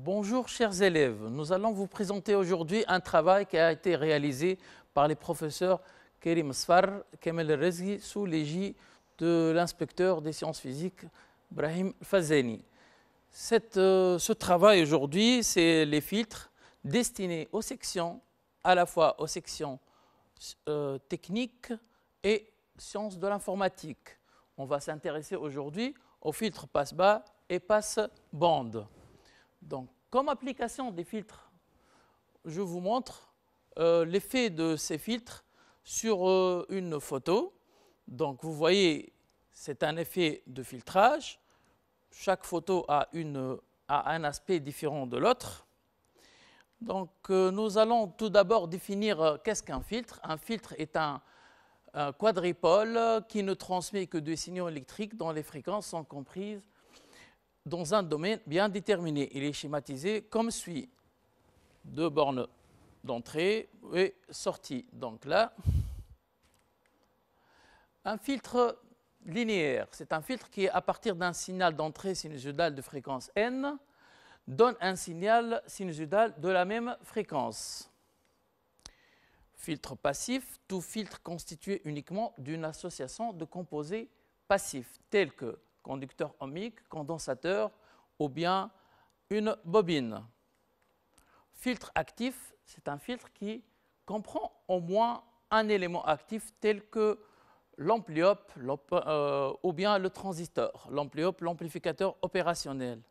Bonjour chers élèves, nous allons vous présenter aujourd'hui un travail qui a été réalisé par les professeurs Kerim Sfar, Kamel Rezgi sous l'égide de l'inspecteur des sciences physiques Brahim Fazeni. Ce travail aujourd'hui, c'est les filtres destinés aux sections, à la fois aux sections techniques et sciences de l'informatique. On va s'intéresser aujourd'hui aux filtres passe-bas et passe-bande. Donc, comme application des filtres, je vous montre l'effet de ces filtres sur une photo. Donc, vous voyez, c'est un effet de filtrage. Chaque photo a un aspect différent de l'autre. Donc, nous allons tout d'abord définir qu'est-ce qu'un filtre. Un filtre est un quadripôle qui ne transmet que des signaux électriques dont les fréquences sont comprises dans un domaine bien déterminé. Il est schématisé comme suit. Deux bornes d'entrée et sortie. Donc là, un filtre linéaire, c'est un filtre qui, à partir d'un signal d'entrée sinusoïdale de fréquence n, donne un signal sinusoïdal de la même fréquence. Filtre passif, tout filtre constitué uniquement d'une association de composés passifs, tels que conducteur ohmique, condensateur ou bien une bobine. Filtre actif, c'est un filtre qui comprend au moins un élément actif tel que l'ampléope ou bien le transistor, l'ampléope, l'amplificateur opérationnel.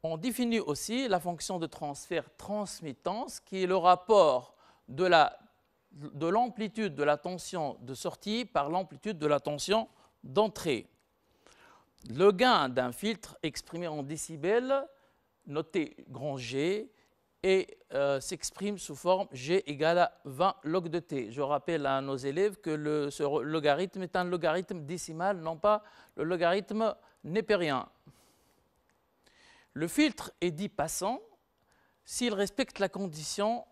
On définit aussi la fonction de transfert-transmittance qui est le rapport de l'amplitude de la tension de sortie par l'amplitude de la tension d'entrée. Le gain d'un filtre exprimé en décibels, noté grand G, et s'exprime sous forme G égale à 20 log de T. Je rappelle à nos élèves que ce logarithme est un logarithme décimal, non pas le logarithme népérien. Le filtre est dit passant s'il respecte la condition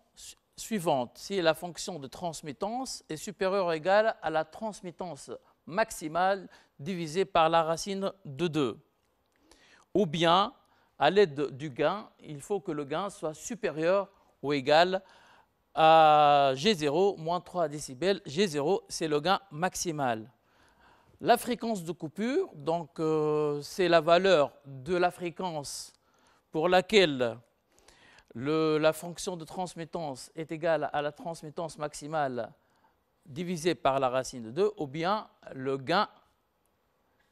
suivante, si la fonction de transmittance est supérieure ou égale à la transmittance maximale divisée par la racine de 2. Ou bien, à l'aide du gain, il faut que le gain soit supérieur ou égal à G0 moins 3 décibels. G0, c'est le gain maximal. La fréquence de coupure, donc c'est la valeur de la fréquence pour laquelle la fonction de transmittance est égale à la transmittance maximale divisé par la racine de 2, ou bien le gain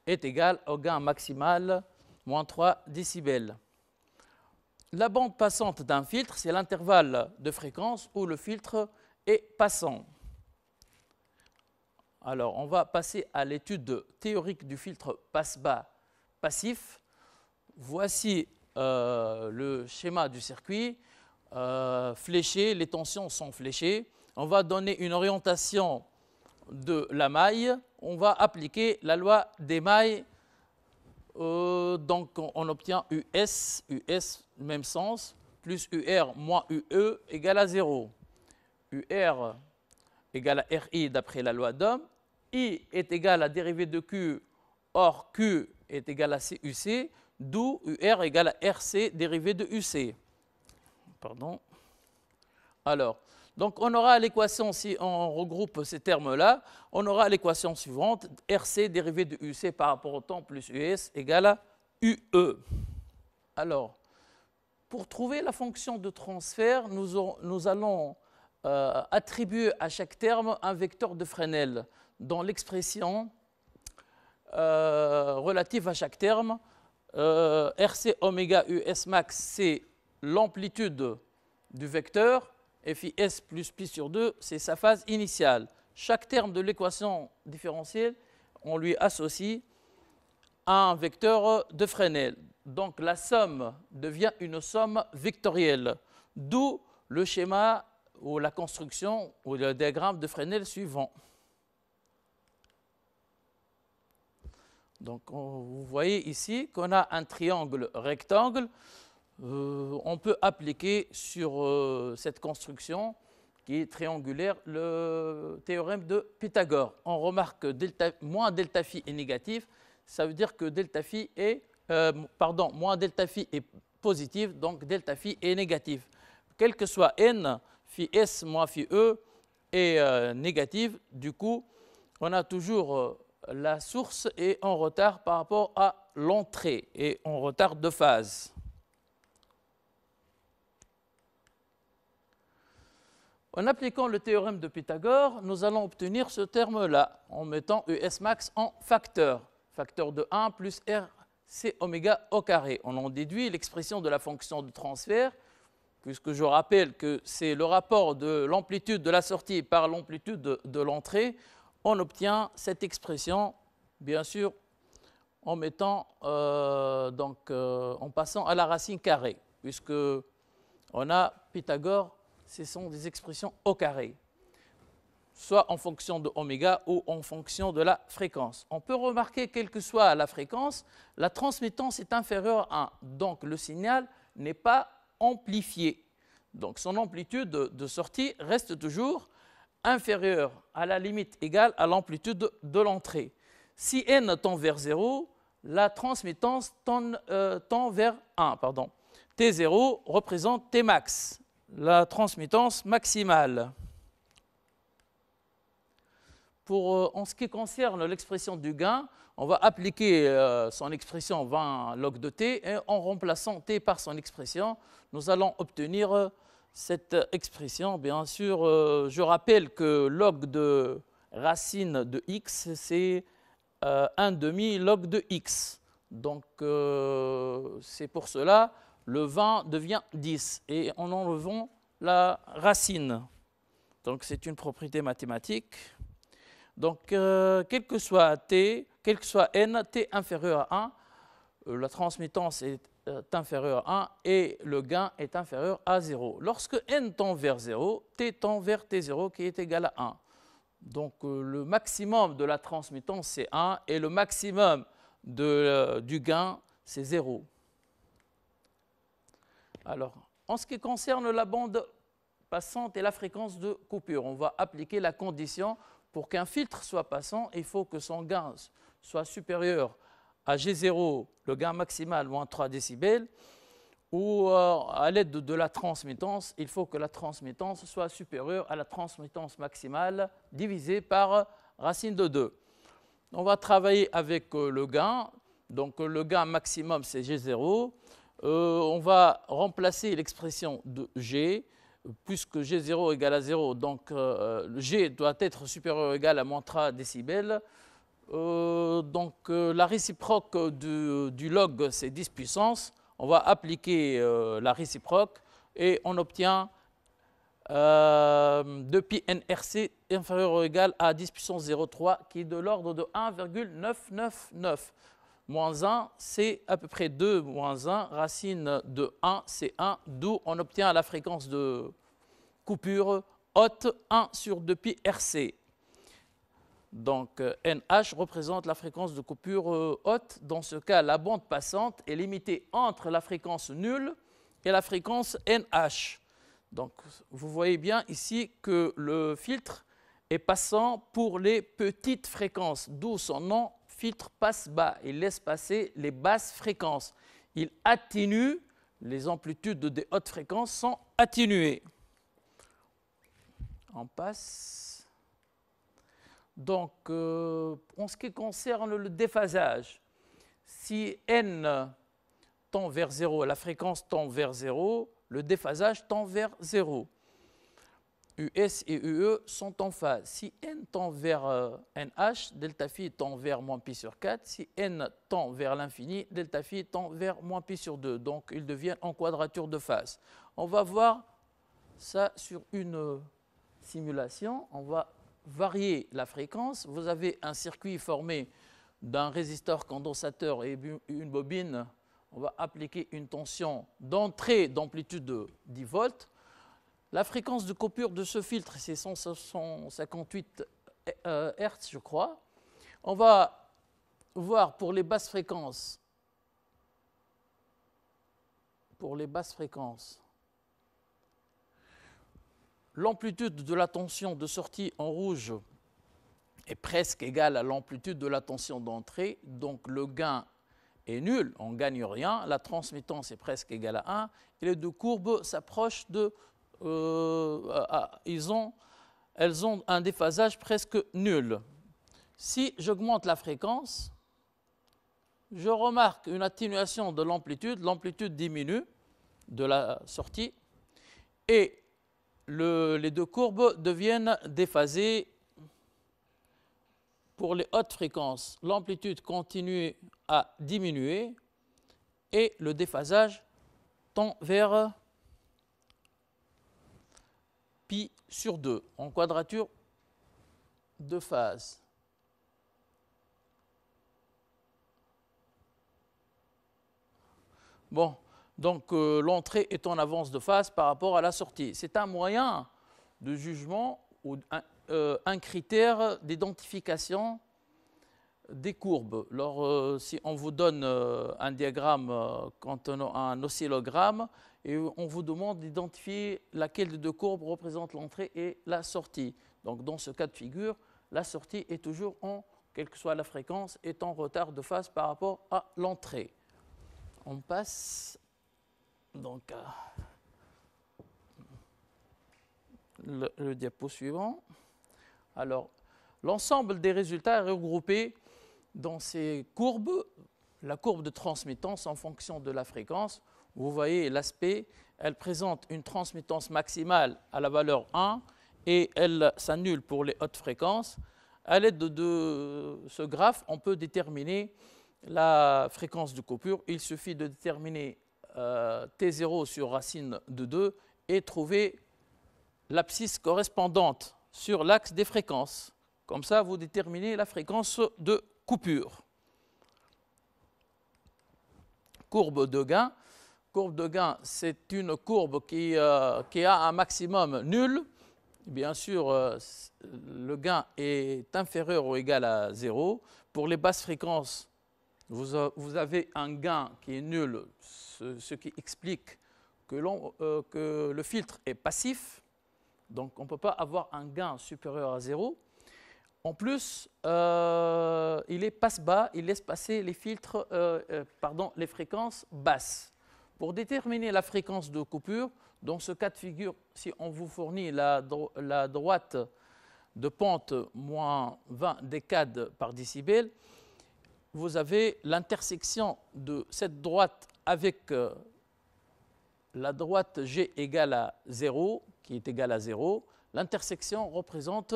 est égal au gain maximal moins 3 décibels. La bande passante d'un filtre, c'est l'intervalle de fréquence où le filtre est passant. Alors, on va passer à l'étude théorique du filtre passe-bas passif. Voici le schéma du circuit fléché, les tensions sont fléchées. On va donner une orientation de la maille. On va appliquer la loi des mailles. Donc, on obtient US, même sens, plus UR moins UE égale à 0. UR égale à RI d'après la loi d'Ohm. I est égal à dérivée de Q, or Q est égal à CUC, d'où UR égale à RC dérivée de UC. Pardon. Alors, donc on aura l'équation, si on regroupe ces termes-là, on aura l'équation suivante, RC dérivée de UC par rapport au temps plus US égale à UE. Alors, pour trouver la fonction de transfert, nous allons attribuer à chaque terme un vecteur de Fresnel dans l'expression relative à chaque terme. RC oméga US max, c'est l'amplitude du vecteur. Phi S plus pi sur 2, c'est sa phase initiale. Chaque terme de l'équation différentielle, on lui associe un vecteur de Fresnel. Donc la somme devient une somme vectorielle, d'où le schéma ou la construction ou le diagramme de Fresnel suivant. Donc vous voyez ici qu'on a un triangle rectangle. On peut appliquer sur cette construction qui est triangulaire le théorème de Pythagore. On remarque que moins delta phi est négatif, ça veut dire que delta phi est, moins delta phi est positive, donc delta phi est négatif. Quel que soit n, phi s moins phi e est négative, du coup, on a toujours la source est en retard par rapport à l'entrée et en retard de phase. En appliquant le théorème de Pythagore, nous allons obtenir ce terme-là en mettant ES max en facteur. Facteur de 1 plus RC oméga au carré. On en déduit l'expression de la fonction de transfert, puisque je rappelle que c'est le rapport de l'amplitude de la sortie par l'amplitude de l'entrée. On obtient cette expression, bien sûr, en passant à la racine carrée, puisque on a Pythagore, ce sont des expressions au carré, soit en fonction de oméga ou en fonction de la fréquence. On peut remarquer, quelle que soit la fréquence, la transmittance est inférieure à 1, donc le signal n'est pas amplifié. Donc son amplitude de sortie reste toujours inférieure à la limite égale à l'amplitude de l'entrée. Si n tend vers 0, la transmittance tend vers 1. T0 représente T max, la transmittance maximale. En ce qui concerne l'expression du gain, on va appliquer son expression 20 log de t, et en remplaçant t par son expression, nous allons obtenir cette expression. Bien sûr, je rappelle que log de racine de x, c'est 1 demi log de x. Donc, c'est pour cela le 20 devient 10 et en enlevant la racine. Donc, c'est une propriété mathématique. Donc, quel que soit t, quel que soit n, t inférieur à 1, la transmittance est inférieure à 1 et le gain est inférieur à 0. Lorsque n tend vers 0, t tend vers t0 qui est égal à 1. Donc, le maximum de la transmittance, c'est 1 et le maximum du gain, c'est 0. Alors, en ce qui concerne la bande passante et la fréquence de coupure, on va appliquer la condition pour qu'un filtre soit passant, il faut que son gain soit supérieur à G0, le gain maximal, moins 3 décibels, ou à l'aide de la transmittance, il faut que la transmittance soit supérieure à la transmittance maximale divisée par racine de 2. On va travailler avec le gain. Donc le gain maximum, c'est G0. On va remplacer l'expression de G, puisque G0 égale à 0, donc G doit être supérieur ou égal à moins 3 décibels. La réciproque du log, c'est 10 puissance. On va appliquer la réciproque et on obtient 2pi nRC inférieur ou égal à 10 puissance 0,3 qui est de l'ordre de 1,999. Moins 1, c'est à peu près 2 moins 1. Racine de 1, c'est 1. D'où on obtient la fréquence de coupure haute 1 sur 2pi RC. Donc NH représente la fréquence de coupure haute. Dans ce cas, la bande passante est limitée entre la fréquence nulle et la fréquence NH. Donc vous voyez bien ici que le filtre est passant pour les petites fréquences, d'où son nom, filtre passe bas. Il laisse passer les basses fréquences. Il atténue, les amplitudes des hautes fréquences sont atténuées. On passe. Donc, en ce qui concerne le déphasage, si n tend vers 0, la fréquence tend vers 0, le déphasage tend vers 0. US et UE sont en phase. Si n tend vers NH, delta phi tend vers moins pi sur 4. Si n tend vers l'infini, delta phi tend vers moins pi sur 2. Donc, ils deviennent en quadrature de phase. On va voir ça sur une simulation. On va varier la fréquence. Vous avez un circuit formé d'un résisteur condensateur et une bobine. On va appliquer une tension d'entrée d'amplitude de 10 volts. La fréquence de coupure de ce filtre, c'est 158 Hz, je crois. On va voir pour les basses fréquences. L'amplitude de la tension de sortie en rouge est presque égale à l'amplitude de la tension d'entrée. Donc le gain est nul, on ne gagne rien, la transmittance est presque égale à 1, et les deux courbes s'approchent de... elles ont un déphasage presque nul. Si j'augmente la fréquence, je remarque une atténuation de l'amplitude diminue de la sortie, et les deux courbes deviennent déphasées. Pour les hautes fréquences, l'amplitude continue à diminuer et le déphasage tend vers pi sur 2 en quadrature de phase. Bon, donc l'entrée est en avance de phase par rapport à la sortie. C'est un moyen de jugement ou un critère d'identification des courbes. Alors, si on vous donne un diagramme contenant un oscillogramme et on vous demande d'identifier laquelle des deux courbes représente l'entrée et la sortie. Donc, dans ce cas de figure, la sortie est toujours quelle que soit la fréquence, est en retard de phase par rapport à l'entrée. On passe donc à le diapo suivant. Alors, l'ensemble des résultats est regroupé dans ces courbes, la courbe de transmittance en fonction de la fréquence. Vous voyez l'aspect, elle présente une transmittance maximale à la valeur 1 et elle s'annule pour les hautes fréquences. À l'aide de ce graphe, on peut déterminer la fréquence de coupure. Il suffit de déterminer T0 sur racine de 2 et trouver l'abscisse correspondante sur l'axe des fréquences. Comme ça, vous déterminez la fréquence de coupure. Courbe de gain. Courbe de gain, c'est une courbe qui a un maximum nul. Bien sûr, le gain est inférieur ou égal à 0. Pour les basses fréquences, vous avez un gain qui est nul, ce qui explique que le filtre est passif. Donc, on ne peut pas avoir un gain supérieur à 0. En plus, il est passe-bas, il laisse passer les filtres, les fréquences basses. Pour déterminer la fréquence de coupure, dans ce cas de figure, si on vous fournit la droite de pente moins 20 décades par décibel, vous avez l'intersection de cette droite avec la droite G égale à 0, qui est égale à 0. L'intersection représente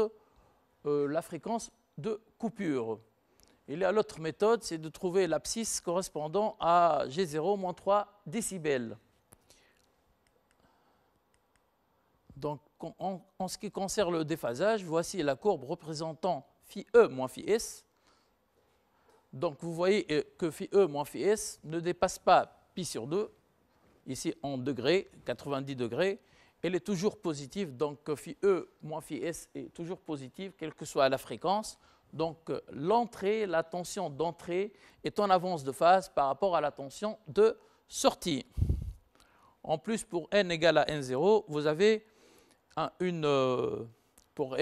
la fréquence de coupure. Il y a l'autre méthode, c'est de trouver l'abscisse correspondant à G0 moins 3 décibels. Donc, en ce qui concerne le déphasage, voici la courbe représentant phi E moins phi S. Donc, vous voyez que phi E moins phi S ne dépasse pas pi sur 2, ici en degrés, 90 degrés. Elle est toujours positive, donc phi E moins phi S est toujours positive, quelle que soit la fréquence. Donc, l'entrée, la tension d'entrée est en avance de phase par rapport à la tension de sortie. En plus, pour n égale à n0, vous avez pour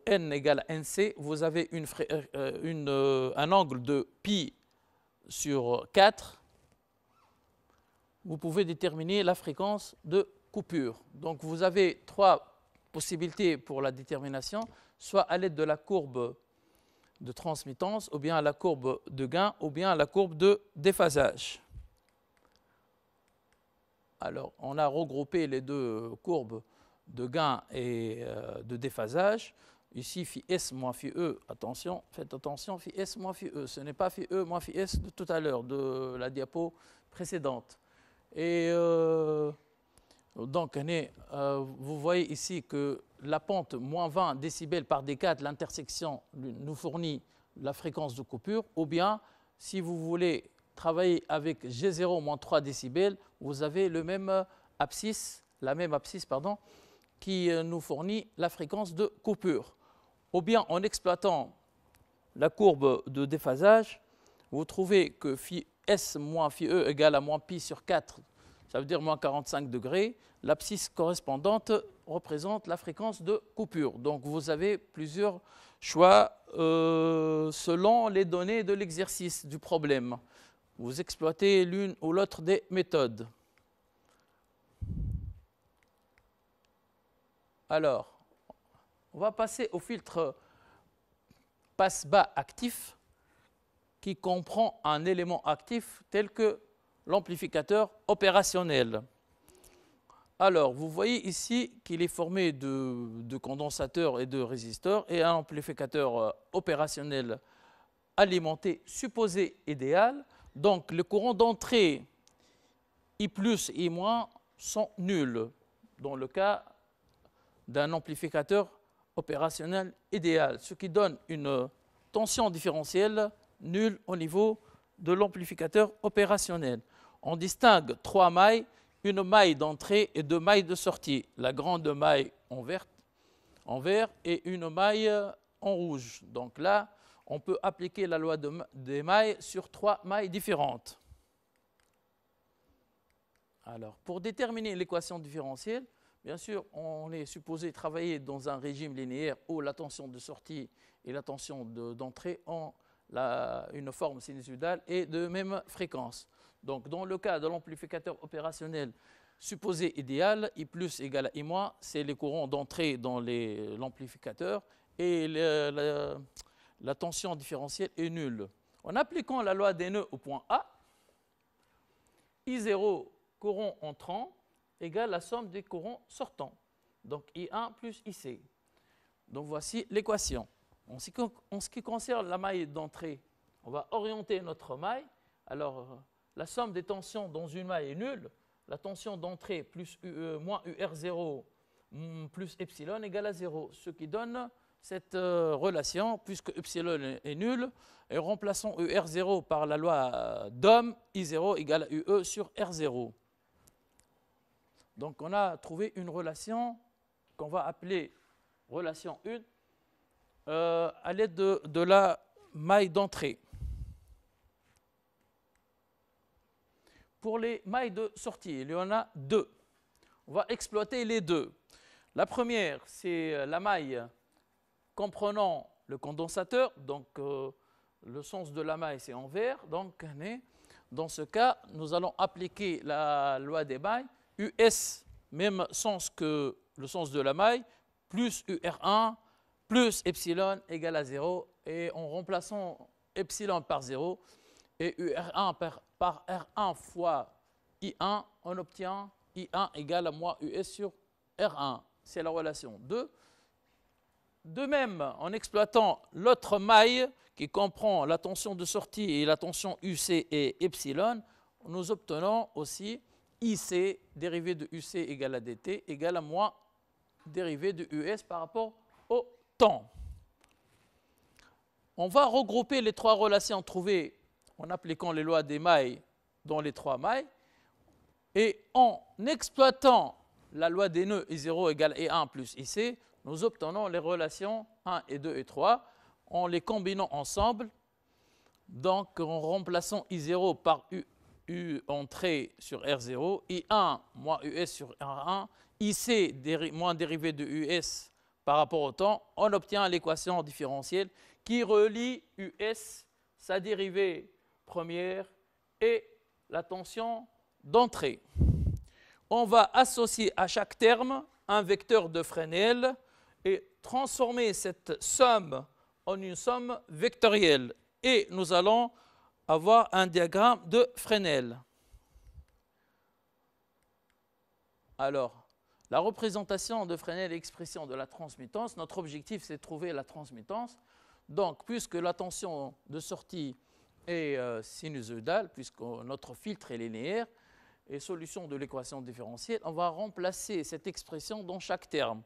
n égale à nc, vous avez un angle de pi sur 4. Vous pouvez déterminer la fréquence de coupure. Donc, vous avez trois possibilités pour la détermination, soit à l'aide de la courbe de transmittance, ou bien à la courbe de gain, ou bien à la courbe de déphasage. Alors, on a regroupé les deux courbes de gain et de déphasage. Ici, phi S moins phi E, attention, faites attention, phi S moins phi E. Ce n'est pas phi E moins phi S de tout à l'heure, de la diapo précédente. Et donc, vous voyez ici que la pente moins 20 décibels par décade, l'intersection nous fournit la fréquence de coupure, ou bien, si vous voulez travailler avec G0 moins 3 décibels, vous avez la même abscisse, qui nous fournit la fréquence de coupure. Ou bien, en exploitant la courbe de déphasage, vous trouvez que phi S moins phi E égale à moins pi sur 4, ça veut dire moins 45 degrés. L'abscisse correspondante représente la fréquence de coupure. Donc, vous avez plusieurs choix selon les données de l'exercice du problème. Vous exploitez l'une ou l'autre des méthodes. Alors, on va passer au filtre passe-bas actif qui comprend un élément actif tel que l'amplificateur opérationnel. Alors, vous voyez ici qu'il est formé de condensateurs et de résisteurs et un amplificateur opérationnel alimenté supposé idéal. Donc, les courants d'entrée I plus et I moins sont nuls dans le cas d'un amplificateur opérationnel idéal, ce qui donne une tension différentielle nulle au niveau de l'amplificateur opérationnel. On distingue trois mailles, une maille d'entrée et deux mailles de sortie. La grande maille en vert et une maille en rouge. Donc là, on peut appliquer la loi des mailles sur trois mailles différentes. Alors, pour déterminer l'équation différentielle, bien sûr, on est supposé travailler dans un régime linéaire où la tension de sortie et la tension d'entrée ont une forme sinusoïdale et de même fréquence. Donc, dans le cas de l'amplificateur opérationnel supposé idéal, I plus égale à I moins, c'est les courants d'entrée dans l'amplificateur et la tension différentielle est nulle. En appliquant la loi des nœuds au point A, I0 courant entrant égale la somme des courants sortants. Donc I1 plus IC. Donc voici l'équation. En ce qui concerne la maille d'entrée, on va orienter notre maille. Alors, la somme des tensions dans une maille est nulle. La tension d'entrée plus moins UR0 plus epsilon égale à 0. Ce qui donne cette relation, puisque epsilon est nul, et remplaçons UR0 par la loi d'Ohm, I0 égale à UE sur R0. Donc, on a trouvé une relation qu'on va appeler relation 1 à l'aide de la maille d'entrée. Pour les mailles de sortie, il y en a deux. On va exploiter les deux. La première, c'est la maille comprenant le condensateur. Donc, le sens de la maille, c'est en vert. Donc, dans ce cas, nous allons appliquer la loi des mailles. US, même sens que le sens de la maille, plus UR1, plus epsilon égale à 0. Et en remplaçant epsilon par 0 et UR1 par R1 fois I1, on obtient I1 égale à moins US sur R1. C'est la relation 2. De même, en exploitant l'autre maille qui comprend la tension de sortie et la tension UC et epsilon, nous obtenons aussi IC, dérivée de UC égale à dt, égale à moins dérivée de US par rapport au temps. On va regrouper les trois relations trouvées en appliquant les lois des mailles dans les trois mailles et en exploitant la loi des nœuds I0 égale I1 plus IC, nous obtenons les relations 1 et 2 et 3 en les combinant ensemble. Donc, en remplaçant I0 par U entrée sur R0, I1 moins US sur R1, IC moins dérivée de US par rapport au temps, on obtient l'équation différentielle qui relie US, sa dérivée première et la tension d'entrée. On va associer à chaque terme un vecteur de Fresnel et transformer cette somme en une somme vectorielle. Et nous allons avoir un diagramme de Fresnel. Alors, la représentation de Fresnel est l'expression de la transmittance. Notre objectif, c'est de trouver la transmittance. Donc, puisque la tension de sortie est sinusoïdale, puisque notre filtre est linéaire, et solution de l'équation différentielle, on va remplacer cette expression dans chaque terme.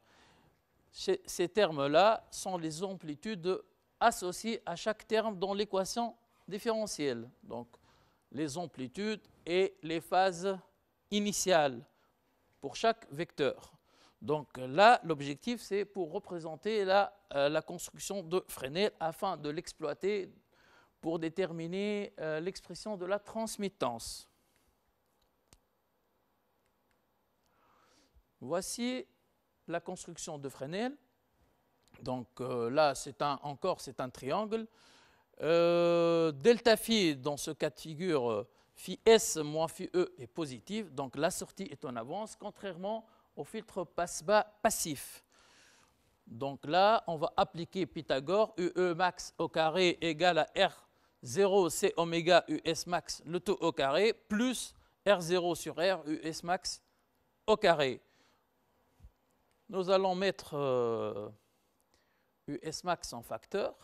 Ces termes-là sont les amplitudes associées à chaque terme dans l'équation différentielle. Donc, les amplitudes et les phases initiales pour chaque vecteur. Donc là, l'objectif, c'est pour représenter la construction de Fresnel afin de l'exploiter pour déterminer l'expression de la transmittance. Voici la construction de Fresnel. Donc là, c'est un triangle. Delta phi, dans ce cas de figure, phi S moins phi E est positif. Donc la sortie est en avance, contrairement au filtre passe-bas passif. Donc là, on va appliquer Pythagore, UE max au carré égale à R0 C oméga US max le tout au carré, plus R0 sur R US max au carré. Nous allons mettre US max en facteur.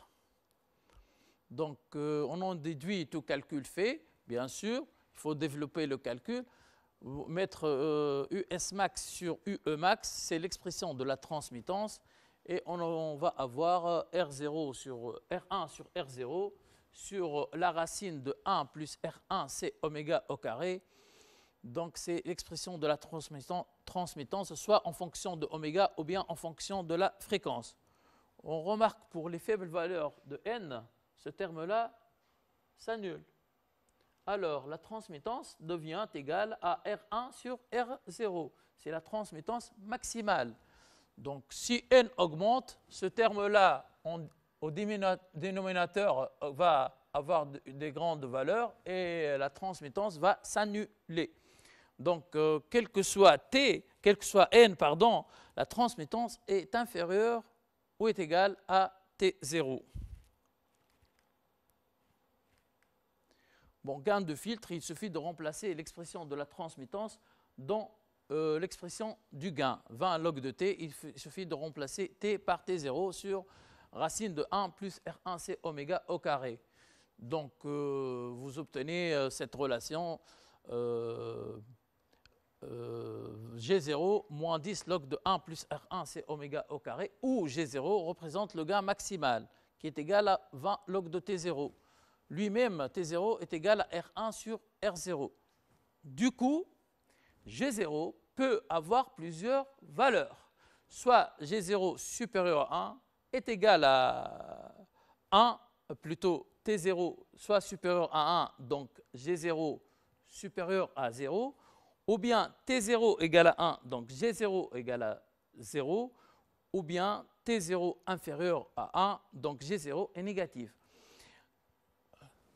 Donc, on en déduit tout calcul fait, bien sûr. Il faut développer le calcul. Mettre US max sur UE max, c'est l'expression de la transmittance. Et on va avoir R0 sur R1 sur R0 sur la racine de 1 plus R1 C oméga au carré. Donc, c'est l'expression de la transmittance, soit en fonction de oméga ou bien en fonction de la fréquence. On remarque pour les faibles valeurs de n, ce terme-là s'annule. Alors, la transmittance devient égale à R1 sur R0. C'est la transmittance maximale. Donc, si n augmente, ce terme-là, au dénominateur, va avoir des grandes valeurs et la transmittance va s'annuler. Donc, quel que soit n, la transmittance est inférieure ou est égale à T0. Bon, gain de filtre, il suffit de remplacer l'expression de la transmittance dans l'expression du gain. 20 log de t, il suffit de remplacer t par t0 sur racine de 1 plus R1C oméga au carré. Donc, vous obtenez cette relation G0 moins 10 log de 1 plus R1C oméga au carré, où G0 représente le gain maximal, qui est égal à 20 log de T0. Lui-même, T0 est égal à R1 sur R0. Du coup, G0 peut avoir plusieurs valeurs. Soit G0 supérieur à 1 est égal à 1, plutôt T0 soit supérieur à 1, donc G0 supérieur à 0, ou bien T0 égale à 1, donc G0 égale à 0, ou bien T0 inférieur à 1, donc G0 est négatif.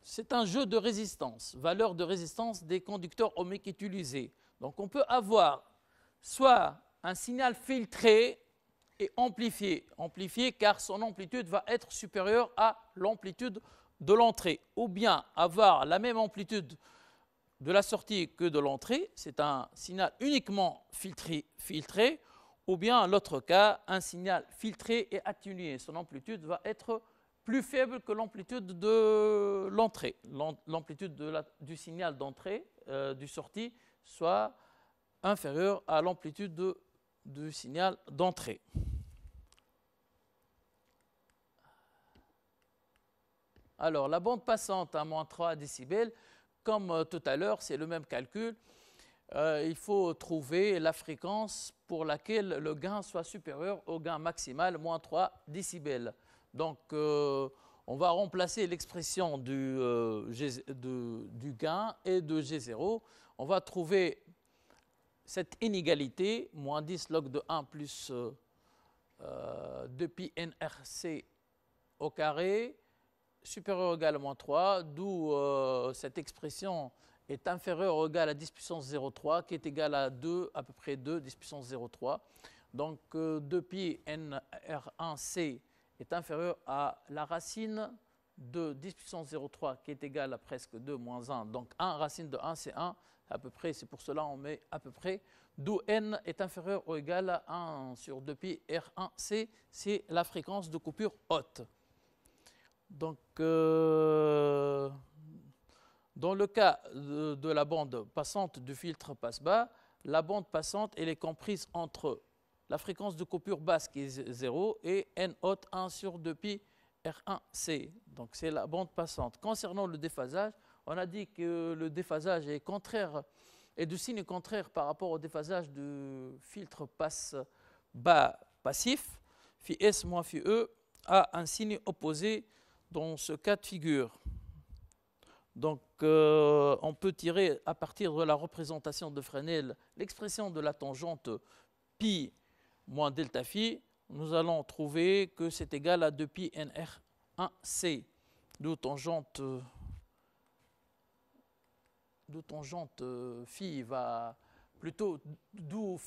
C'est un jeu de résistance, valeur de résistance des conducteurs ohmiques utilisés. Donc on peut avoir soit un signal filtré et amplifié car son amplitude va être supérieure à l'amplitude de l'entrée, ou bien avoir la même amplitude de la sortie que de l'entrée, c'est un signal uniquement filtré, ou bien l'autre cas, un signal filtré et atténué. Son amplitude va être plus faible que l'amplitude de l'entrée. L'amplitude du signal d'entrée, du sortie, soit inférieure à l'amplitude du signal d'entrée. Alors, la bande passante à moins 3 décibels, comme tout à l'heure, c'est le même calcul. Il faut trouver la fréquence pour laquelle le gain soit supérieur au gain maximal, moins 3 décibels. Donc, on va remplacer l'expression du gain et de G0. On va trouver cette inégalité, moins 10 log de 1 plus 2pi nRC au carré, supérieur ou égal à moins 3, d'où cette expression est inférieure ou égale à 10 puissance 0,3, qui est égal à 2, à peu près 2, 10 puissance 0,3. Donc, 2pi nR1C est inférieur à la racine de 10 puissance 0,3, qui est égale à presque 2 moins 1. Donc, 1 racine de 1, c'est 1, à peu près, c'est pour cela on met à peu près, d'où n est inférieur ou égal à 1 sur 2pi R1C, c'est la fréquence de coupure haute. Donc, dans le cas de la bande passante du filtre passe-bas, la bande passante elle est comprise entre la fréquence de coupure basse qui est 0 et n haute 1 sur 2pi R1C. Donc, c'est la bande passante. Concernant le déphasage, on a dit que le déphasage est contraire, est de signe contraire par rapport au déphasage du filtre passe-bas passif. Phi S moins phi E a un signe opposé dans ce cas de figure. Donc, on peut tirer à partir de la représentation de Fresnel l'expression de la tangente pi moins delta phi nous allons trouver que c'est égal à 2pi NR1C, d'où tangente phi va plutôt, d'où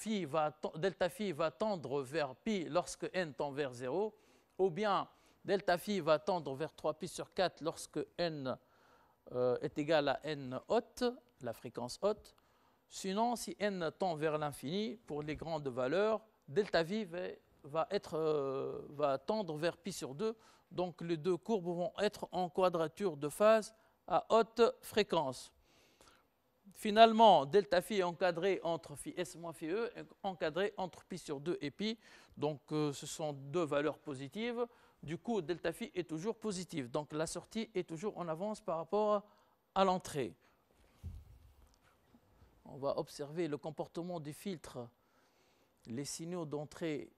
delta phi va tendre vers pi lorsque n tend vers 0, ou bien delta phi va tendre vers 3pi sur 4 lorsque n est égal à n haute, la fréquence haute. Sinon, si n tend vers l'infini, pour les grandes valeurs, delta phi va tendre vers pi sur 2. Donc les deux courbes vont être en quadrature de phase à haute fréquence. Finalement, delta phi est encadré entre phi s moins phi e, encadré entre pi sur 2 et pi. Donc ce sont deux valeurs positives. Du coup, delta phi est toujours positive. Donc la sortie est toujours en avance par rapport à l'entrée. On va observer le comportement du filtre, les signaux d'entrée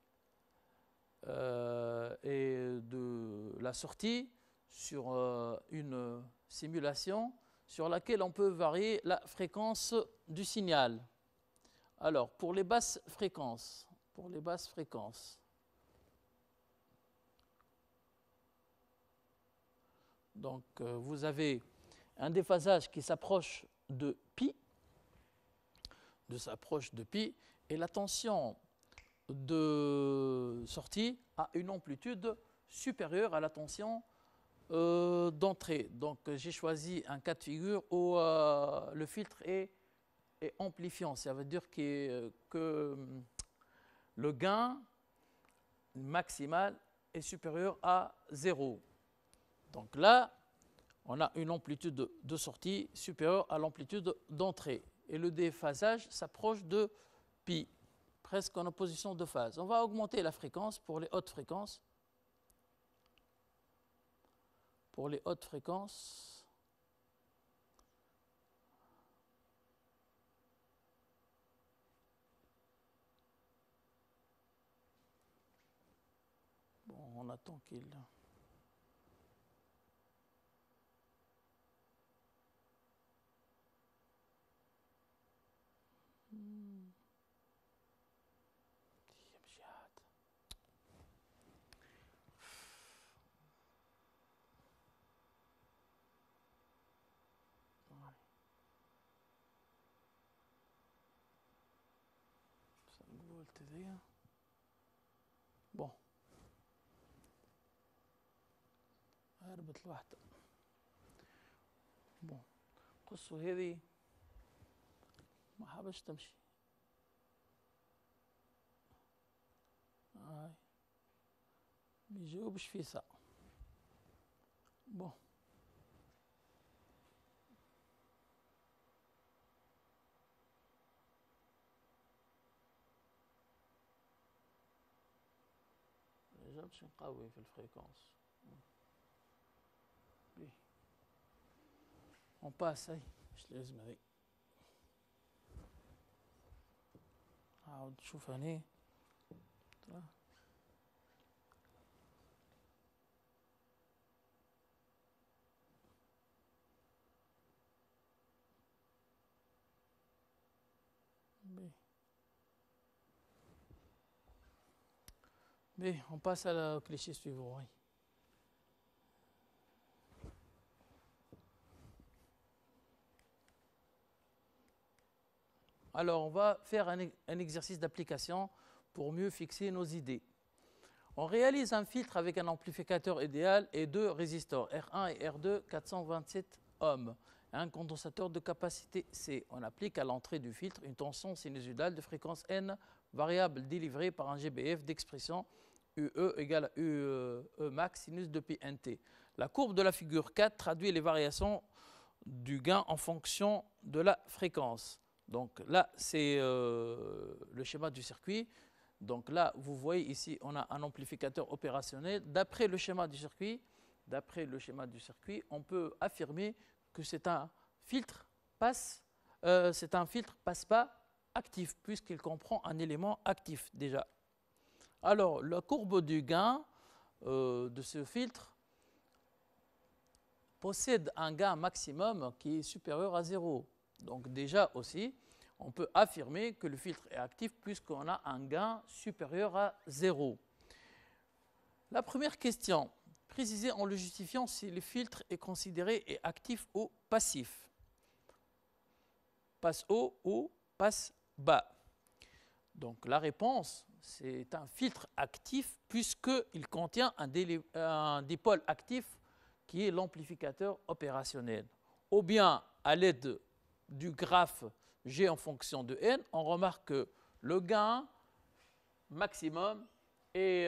et de la sortie sur une simulation sur laquelle on peut varier la fréquence du signal. Alors, pour les basses fréquences, donc vous avez un déphasage qui s'approche de pi, et la tension de sortie a une amplitude supérieure à la tension d'entrée. Donc j'ai choisi un cas de figure où le filtre est amplifiant. Ça veut dire que le gain maximal est supérieur à 0. Donc là, on a une amplitude de sortie supérieure à l'amplitude d'entrée. Et le déphasage s'approche de pi, presque en opposition de phase. On va augmenter la fréquence pour les hautes fréquences. Pour les hautes fréquences, bon, on attend qu'il... bon, هربت الواحدة. bon قصوا هذه ما حابش تمشي. هاي ما يجاوبش في ساعة. bon déjà باش نقوي في الفريكونس. on passe هاي مش لازم هذي. عاود تشوف هني mais on passe à la cliché suivant. Oui. Alors, on va faire un exercice d'application pour mieux fixer nos idées. On réalise un filtre avec un amplificateur idéal et deux résistors, R1 et R2, 427 ohms, et un condensateur de capacité C. On applique à l'entrée du filtre une tension sinusoïdale de fréquence N, variable délivrée par un GBF d'expression UE égale à UE max sinus de pi nt. La courbe de la figure 4 traduit les variations du gain en fonction de la fréquence. Donc là, c'est le schéma du circuit. Donc là, vous voyez ici, on a un amplificateur opérationnel. D'après le schéma du circuit, on peut affirmer que c'est un filtre passe-pas actif, puisqu'il comprend un élément actif déjà. Alors, la courbe du gain de ce filtre possède un gain maximum qui est supérieur à 0. Donc déjà aussi, on peut affirmer que le filtre est actif puisqu'on a un gain supérieur à 0. La première question, préciser en le justifiant si le filtre est considéré actif ou passif. Passe haut ou passe bas. Donc la réponse, c'est un filtre actif puisqu'il contient un dipôle actif qui est l'amplificateur opérationnel. Ou bien à l'aide du graphe G en fonction de n, on remarque que le gain maximum est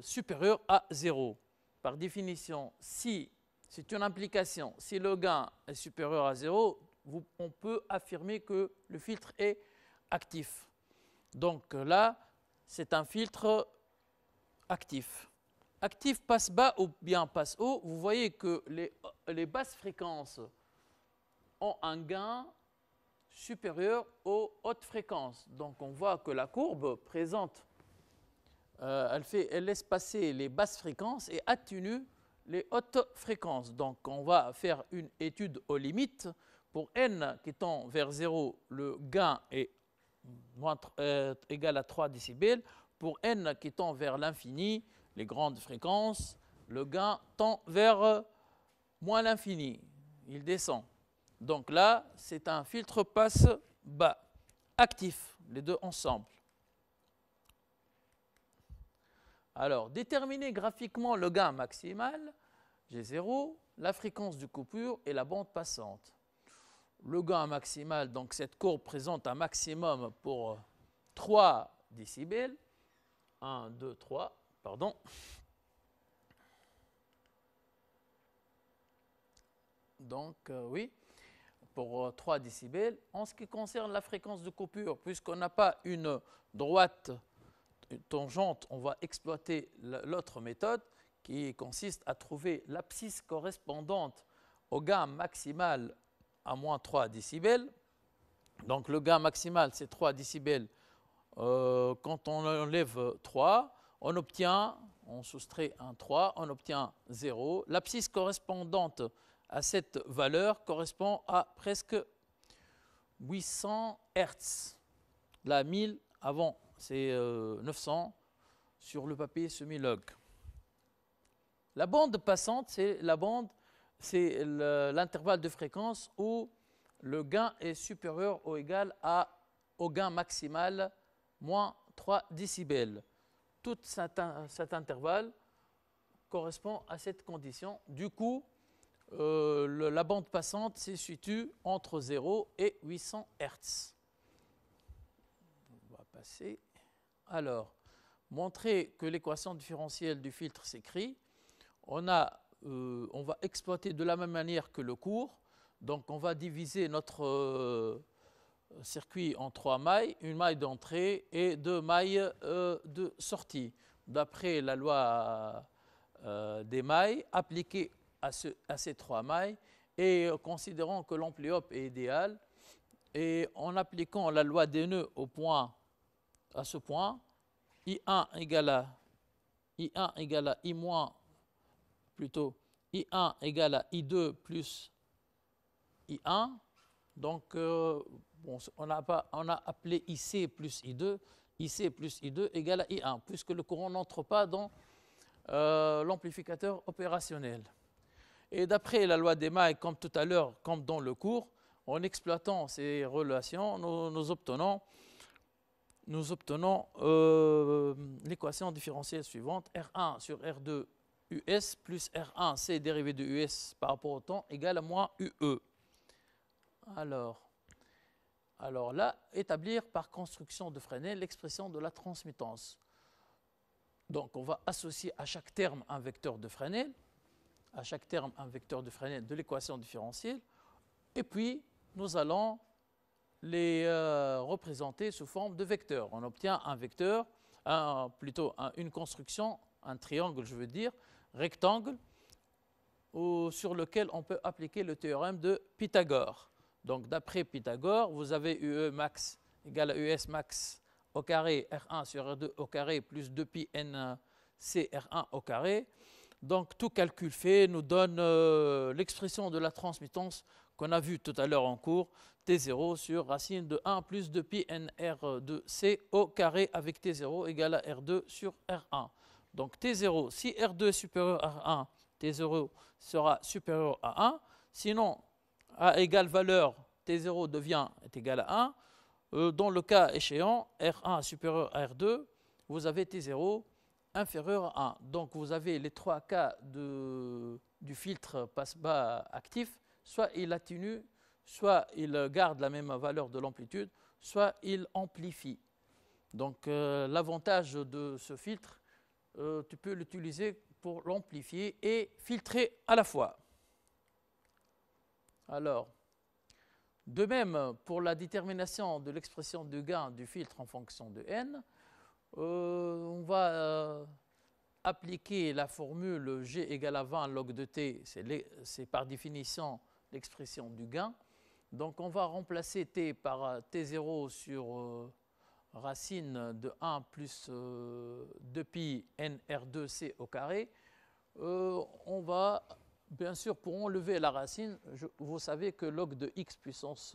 supérieur à 0. Par définition, si c'est une implication, si le gain est supérieur à 0, on peut affirmer que le filtre est actif. Donc là, c'est un filtre actif. Actif passe bas ou bien passe haut, vous voyez que les basses fréquences ont un gain supérieur aux hautes fréquences. Donc on voit que la courbe présente, elle laisse passer les basses fréquences et atténue les hautes fréquences. Donc on va faire une étude aux limites. Pour n qui tend vers 0, le gain est égal à 3 décibels. Pour n qui tend vers l'infini, les grandes fréquences, le gain tend vers moins l'infini. Il descend. Donc là, c'est un filtre passe bas, actif, les deux ensemble. Alors, déterminer graphiquement le gain maximal, G0, la fréquence de coupure et la bande passante. Le gain maximal, donc cette courbe présente un maximum pour 3 décibels. 1, 2, 3, pardon. Donc, oui, pour 3 décibels. En ce qui concerne la fréquence de coupure, puisqu'on n'a pas une droite tangente, on va exploiter l'autre méthode qui consiste à trouver l'abscisse correspondante au gain maximal à moins 3 décibels. Donc le gain maximal, c'est 3 décibels. Quand on enlève 3, on obtient, on soustrait un 3, on obtient 0. L'abscisse correspondante à cette valeur correspond à presque 800 Hz. Là, 1000 avant, c'est 900 sur le papier semi-log. La bande passante, c'est l'intervalle de fréquence où le gain est supérieur ou égal au gain maximal moins 3 décibels. Tout cet intervalle correspond à cette condition. Du coup, la bande passante se situe entre 0 et 800 Hz. On va passer. Alors, montrer que l'équation différentielle du filtre s'écrit. On va exploiter de la même manière que le cours. Donc, on va diviser notre circuit en 3 mailles, une maille d'entrée et 2 mailles de sortie. D'après la loi des mailles, appliquée à ces 3 mailles, et considérant que l'ampli-hop est idéal, et en appliquant la loi des nœuds à ce point, I1 égale à I-, plutôt I1 égale à I2 plus I1. Donc, on a appelé IC plus I2, IC plus I2 égale à I1, puisque le courant n'entre pas dans l'amplificateur opérationnel. Et d'après la loi des mailles, comme tout à l'heure, comme dans le cours, en exploitant ces relations, nous obtenons l'équation différentielle suivante, R1 sur R2 US plus R1 C dérivé de US par rapport au temps égale à moins UE. Alors là, établir par construction de Fresnel l'expression de la transmittance. Donc on va associer à chaque terme un vecteur de Fresnel, de l'équation différentielle, et puis nous allons les représenter sous forme de vecteurs. On obtient un vecteur, une construction, un triangle, je veux dire, rectangle, sur lequel on peut appliquer le théorème de Pythagore. Donc d'après Pythagore, vous avez UE max égale à US max au carré R1 sur R2 au carré plus 2pi NC R1 au carré. Donc tout calcul fait nous donne l'expression de la transmittance qu'on a vue tout à l'heure en cours, T0 sur racine de 1 plus 2pi NR2C au carré avec T0 égale à R2 sur R1. Donc T0, si R2 est supérieur à 1, T0 sera supérieur à 1. Sinon, à égale valeur, T0 est égal à 1. Dans le cas échéant, R1 supérieur à R2, vous avez T0 inférieur à 1. Donc vous avez les trois cas du filtre passe-bas actif. Soit il atténue, soit il garde la même valeur de l'amplitude, soit il amplifie. Donc l'avantage de ce filtre, tu peux l'utiliser pour l'amplifier et filtrer à la fois. Alors, de même, pour la détermination de l'expression de gain du filtre en fonction de n, on va appliquer la formule G égale à 20 log de t, c'est par définition l'expression du gain. Donc on va remplacer t par t0 sur racine de 1 plus 2pi nr2c au carré. On va, bien sûr, pour enlever la racine, vous savez que log de x puissance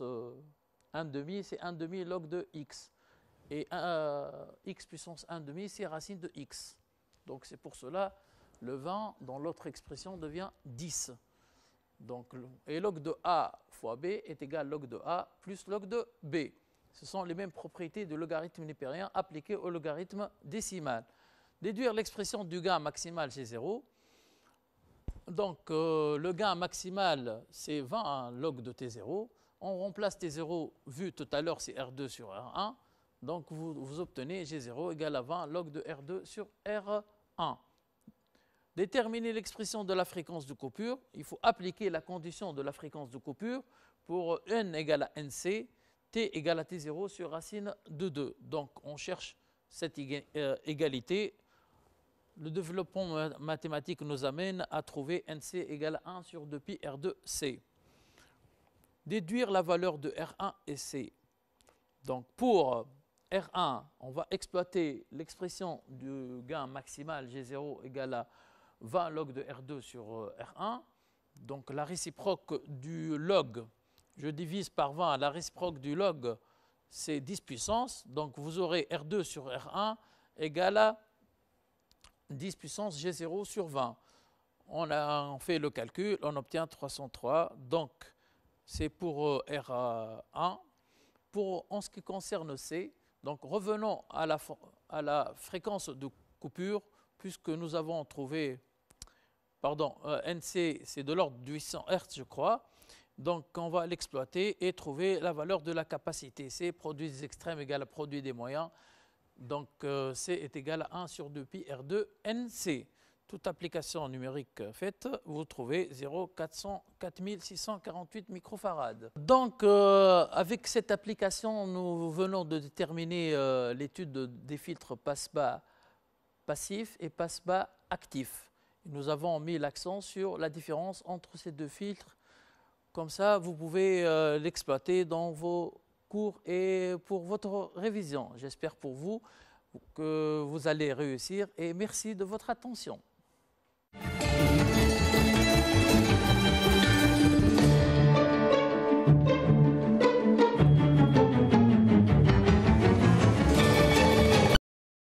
1,5, c'est 1,5 log de x. Et x puissance 1,5, c'est racine de x. Donc c'est pour cela, le 20 dans l'autre expression devient 10. Donc, et log de a fois b est égal à log de a plus log de b. Ce sont les mêmes propriétés du logarithme népérien appliquées au logarithme décimal. Déduire l'expression du gain maximal chez 0. Donc, le gain maximal, c'est 20 log de T0. On remplace T0, vu tout à l'heure, c'est R2 sur R1. Donc, vous obtenez G0 égale à 20 log de R2 sur R1. Déterminer l'expression de la fréquence de coupure. Il faut appliquer la condition de la fréquence de coupure pour n égale à nc, t égale à T0 sur racine de 2. Donc, on cherche cette égalité. Le développement mathématique nous amène à trouver nc égale à 1 sur 2pi R2c. Déduire la valeur de R1 et C. Donc pour R1, on va exploiter l'expression du gain maximal G0 égale à 20 log de R2 sur R1. Donc la réciproque du log, je divise par 20, la réciproque du log, c'est 10 puissance. Donc vous aurez R2 sur R1 égale à 10 puissance G0 sur 20. On fait le calcul, on obtient 303. Donc, c'est pour R1. En ce qui concerne C, donc revenons à la fréquence de coupure, puisque nous avons trouvé, NC, c'est de l'ordre de 800 Hz, je crois. Donc, on va l'exploiter et trouver la valeur de la capacité. C, produit des extrêmes égale à produit des moyens. Donc, C est égal à 1 sur 2pi R2 NC. Toute application numérique faite, vous trouvez 4648 microfarad. Donc, avec cette application, nous venons de déterminer l'étude des filtres passe-bas passifs et passe-bas actifs. Nous avons mis l'accent sur la différence entre ces deux filtres. Comme ça, vous pouvez l'exploiter dans vos cours et pour votre révision. J'espère pour vous que vous allez réussir et merci de votre attention.